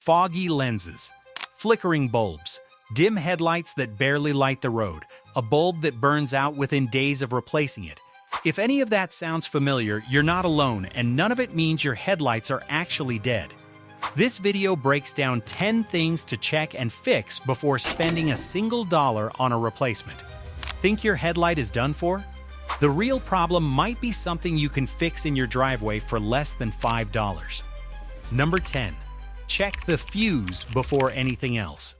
foggy lenses, flickering bulbs, dim headlights that barely light the road, a bulb that burns out within days of replacing it. If any of that sounds familiar, you're not alone, and none of it means your headlights are actually dead. This video breaks down 10 things to check and fix before spending a single dollar on a replacement. Think your headlight is done for? The real problem might be something you can fix in your driveway for less than $5. Number 10. Check the fuse before anything else.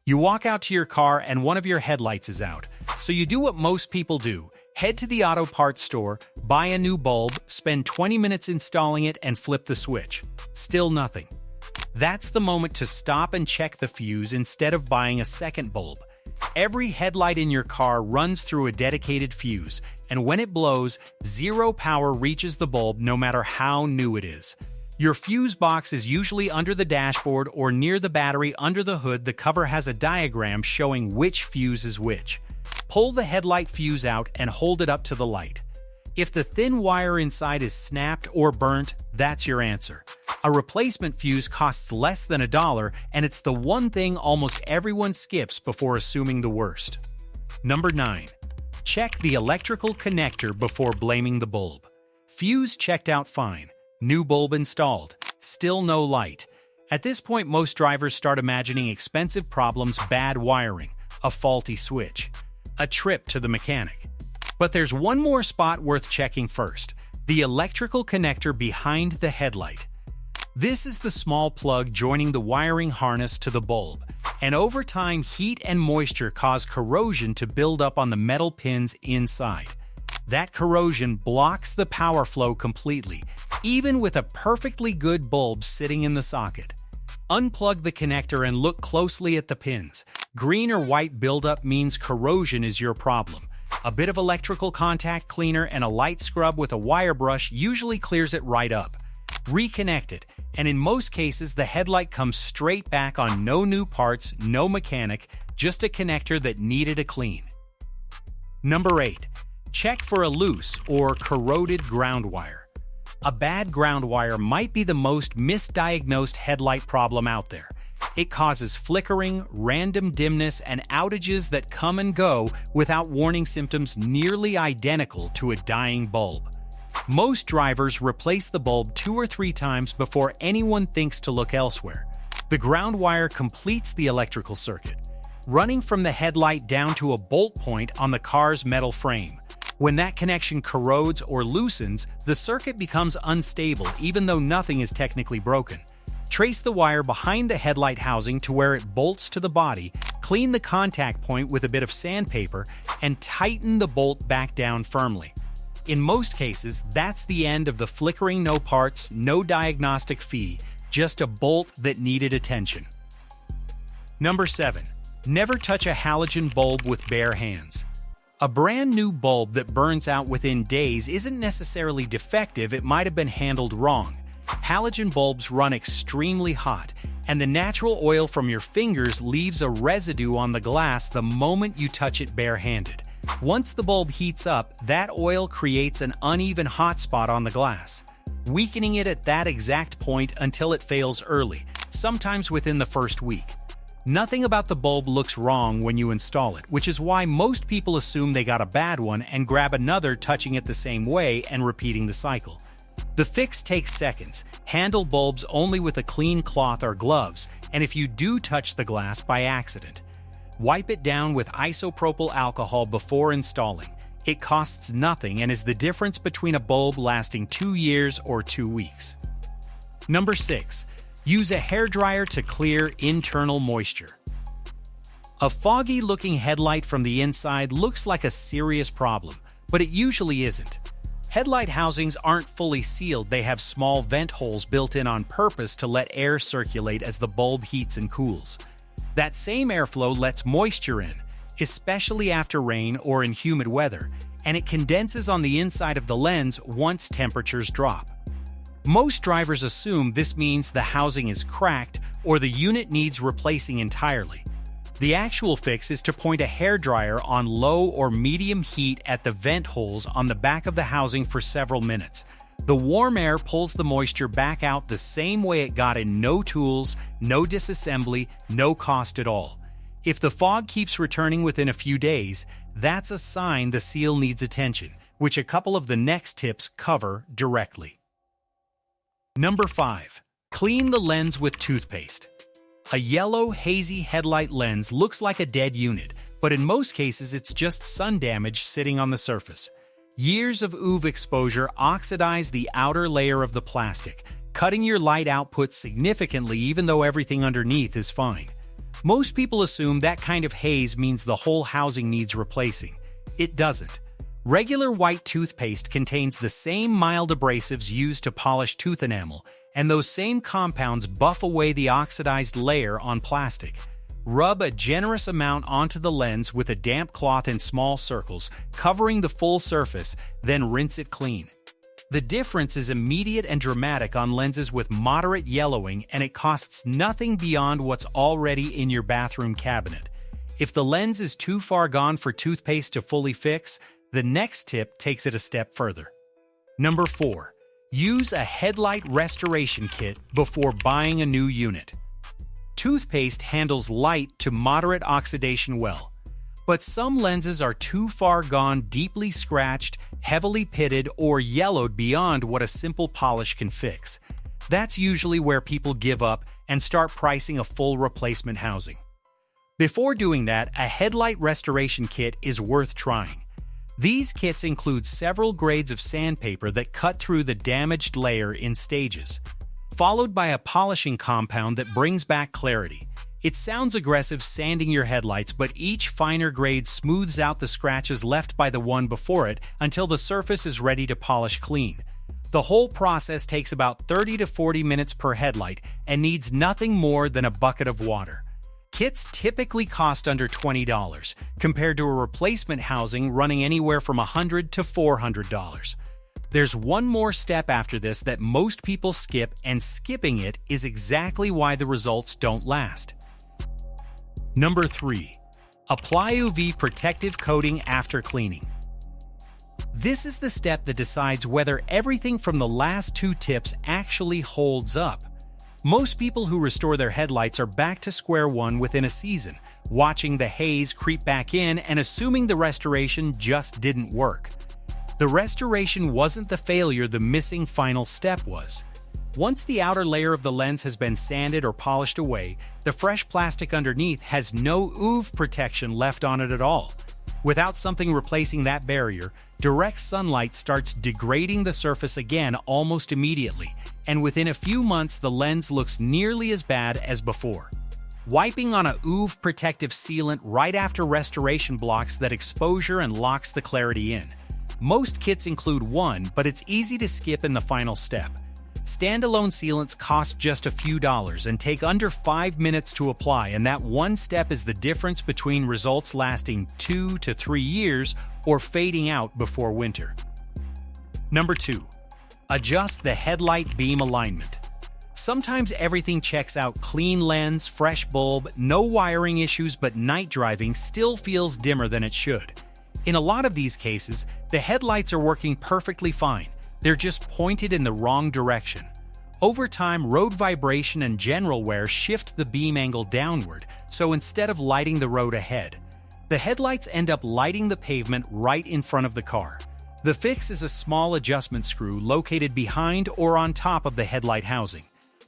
You walk out to your car and one of your headlights is out. So you do what most people do. Head to the auto parts store, buy a new bulb, spend 20 minutes installing it, and flip the switch. Still nothing. That's the moment to stop and check the fuse instead of buying a second bulb. Every headlight in your car runs through a dedicated fuse, and when it blows, zero power reaches the bulb no matter how new it is. Your fuse box is usually under the dashboard or near the battery under the hood. The cover has a diagram showing which fuse is which. Pull the headlight fuse out and hold it up to the light. If the thin wire inside is snapped or burnt, that's your answer. A replacement fuse costs less than $1, and it's the one thing almost everyone skips before assuming the worst. Number 9. Check the electrical connector before blaming the bulb. Fuse checked out fine. New bulb installed. Still no light. At this point, most drivers start imagining expensive problems, bad wiring, a faulty switch, a trip to the mechanic. But there's one more spot worth checking first: the electrical connector behind the headlight. This is the small plug joining the wiring harness to the bulb, and over time, heat and moisture cause corrosion to build up on the metal pins inside. That corrosion blocks the power flow completely, even with a perfectly good bulb sitting in the socket. Unplug the connector and look closely at the pins. Green or white buildup means corrosion is your problem. A bit of electrical contact cleaner and a light scrub with a wire brush usually clears it right up. Reconnect it, and in most cases the headlight comes straight back on. No new parts, no mechanic, just a connector that needed a clean. Number 8. Check for a loose or corroded ground wire. A bad ground wire might be the most misdiagnosed headlight problem out there. It causes flickering, random dimness, and outages that come and go without warning symptoms nearly identical to a dying bulb. Most drivers replace the bulb 2 or 3 times before anyone thinks to look elsewhere. The ground wire completes the electrical circuit, running from the headlight down to a bolt point on the car's metal frame. When that connection corrodes or loosens, the circuit becomes unstable even though nothing is technically broken. Trace the wire behind the headlight housing to where it bolts to the body, clean the contact point with a bit of sandpaper, and tighten the bolt back down firmly. In most cases, that's the end of the flickering. No parts, no diagnostic fee, just a bolt that needed attention. Number 7. Never touch a halogen bulb with bare hands. A brand new bulb that burns out within days isn't necessarily defective. It might have been handled wrong. Halogen bulbs run extremely hot, and the natural oil from your fingers leaves a residue on the glass the moment you touch it barehanded. Once the bulb heats up, that oil creates an uneven hot spot on the glass, weakening it at that exact point until it fails early, sometimes within the first week. Nothing about the bulb looks wrong when you install it, which is why most people assume they got a bad one and grab another, touching it the same way and repeating the cycle. The fix takes seconds. Handle bulbs only with a clean cloth or gloves, and if you do touch the glass by accident, wipe it down with isopropyl alcohol before installing. It costs nothing and is the difference between a bulb lasting 2 years or 2 weeks. Number 6. Use a hairdryer to clear internal moisture. A foggy-looking headlight from the inside looks like a serious problem, but it usually isn't. Headlight housings aren't fully sealed. They have small vent holes built in on purpose to let air circulate as the bulb heats and cools. That same airflow lets moisture in, especially after rain or in humid weather, and it condenses on the inside of the lens once temperatures drop. Most drivers assume this means the housing is cracked or the unit needs replacing entirely. The actual fix is to point a hairdryer on low or medium heat at the vent holes on the back of the housing for several minutes. The warm air pulls the moisture back out the same way it got in: no tools, no disassembly, no cost at all. If the fog keeps returning within a few days, that's a sign the seal needs attention, which a couple of the next tips cover directly. Number 5. Clean the lens with toothpaste. A yellow, hazy headlight lens looks like a dead unit, but in most cases it's just sun damage sitting on the surface. Years of UV exposure oxidize the outer layer of the plastic, cutting your light output significantly even though everything underneath is fine. Most people assume that kind of haze means the whole housing needs replacing. It doesn't. Regular white toothpaste contains the same mild abrasives used to polish tooth enamel, and those same compounds buff away the oxidized layer on plastic. Rub a generous amount onto the lens with a damp cloth in small circles, covering the full surface, then rinse it clean. The difference is immediate and dramatic on lenses with moderate yellowing, and it costs nothing beyond what's already in your bathroom cabinet. If the lens is too far gone for toothpaste to fully fix, the next tip takes it a step further. Number 4. Use a headlight restoration kit before buying a new unit. Toothpaste handles light to moderate oxidation well, but some lenses are too far gone, deeply scratched, heavily pitted, or yellowed beyond what a simple polish can fix. That's usually where people give up and start pricing a full replacement housing. Before doing that, a headlight restoration kit is worth trying. These kits include several grades of sandpaper that cut through the damaged layer in stages, followed by a polishing compound that brings back clarity. It sounds aggressive sanding your headlights, but each finer grade smooths out the scratches left by the one before it until the surface is ready to polish clean. The whole process takes about 30 to 40 minutes per headlight and needs nothing more than a bucket of water. Kits typically cost under $20, compared to a replacement housing running anywhere from $100 to $400. There's one more step after this that most people skip, and skipping it is exactly why the results don't last. Number 3. Apply UV protective coating after cleaning. This is the step that decides whether everything from the last 2 tips actually holds up. Most people who restore their headlights are back to square one within a season, watching the haze creep back in and assuming the restoration just didn't work. The restoration wasn't the failure, the missing final step was. Once the outer layer of the lens has been sanded or polished away, the fresh plastic underneath has no UV protection left on it at all. Without something replacing that barrier, direct sunlight starts degrading the surface again almost immediately, and within a few months the lens looks nearly as bad as before. Wiping on a UV protective sealant right after restoration blocks that exposure and locks the clarity in. Most kits include one, but it's easy to skip in the final step. Standalone sealants cost just a few dollars and take under 5 minutes to apply, and that one step is the difference between results lasting 2 to 3 years or fading out before winter. Number 2. Adjust the headlight beam alignment. Sometimes everything checks out: clean lens, fresh bulb, no wiring issues, but night driving still feels dimmer than it should. In a lot of these cases, the headlights are working perfectly fine. They're just pointed in the wrong direction. Over time, road vibration and general wear shift the beam angle downward, so instead of lighting the road ahead, the headlights end up lighting the pavement right in front of the car. The fix is a small adjustment screw located behind or on top of the headlight housing.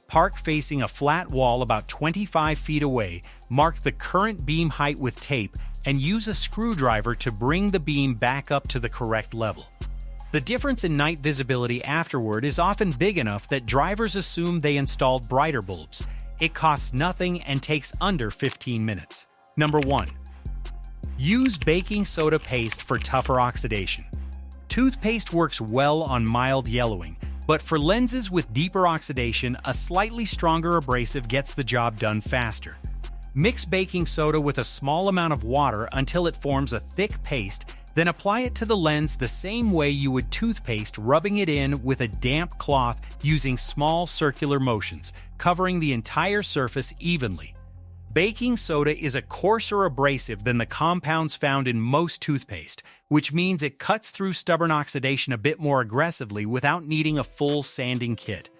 Park facing a flat wall about 25 feet away, mark the current beam height with tape, and use a screwdriver to bring the beam back up to the correct level. The difference in night visibility afterward is often big enough that drivers assume they installed brighter bulbs. It costs nothing and takes under 15 minutes. Number 1. Use baking soda paste for tougher oxidation. Toothpaste works well on mild yellowing, but for lenses with deeper oxidation, a slightly stronger abrasive gets the job done faster. Mix baking soda with a small amount of water until it forms a thick paste, then apply it to the lens the same way you would toothpaste, rubbing it in with a damp cloth using small circular motions, covering the entire surface evenly. Baking soda is a coarser abrasive than the compounds found in most toothpaste, which means it cuts through stubborn oxidation a bit more aggressively without needing a full sanding kit.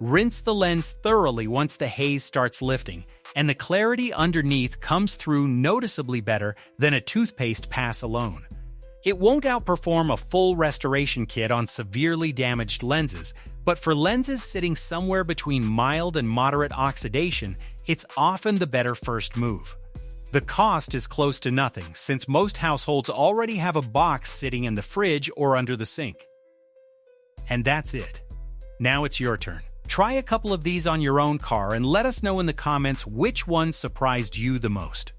Rinse the lens thoroughly once the haze starts lifting, and the clarity underneath comes through noticeably better than a toothpaste pass alone. It won't outperform a full restoration kit on severely damaged lenses, but for lenses sitting somewhere between mild and moderate oxidation, it's often the better first move. The cost is close to nothing, since most households already have a box sitting in the fridge or under the sink. And that's it. Now it's your turn. Try a couple of these on your own car and let us know in the comments which one surprised you the most.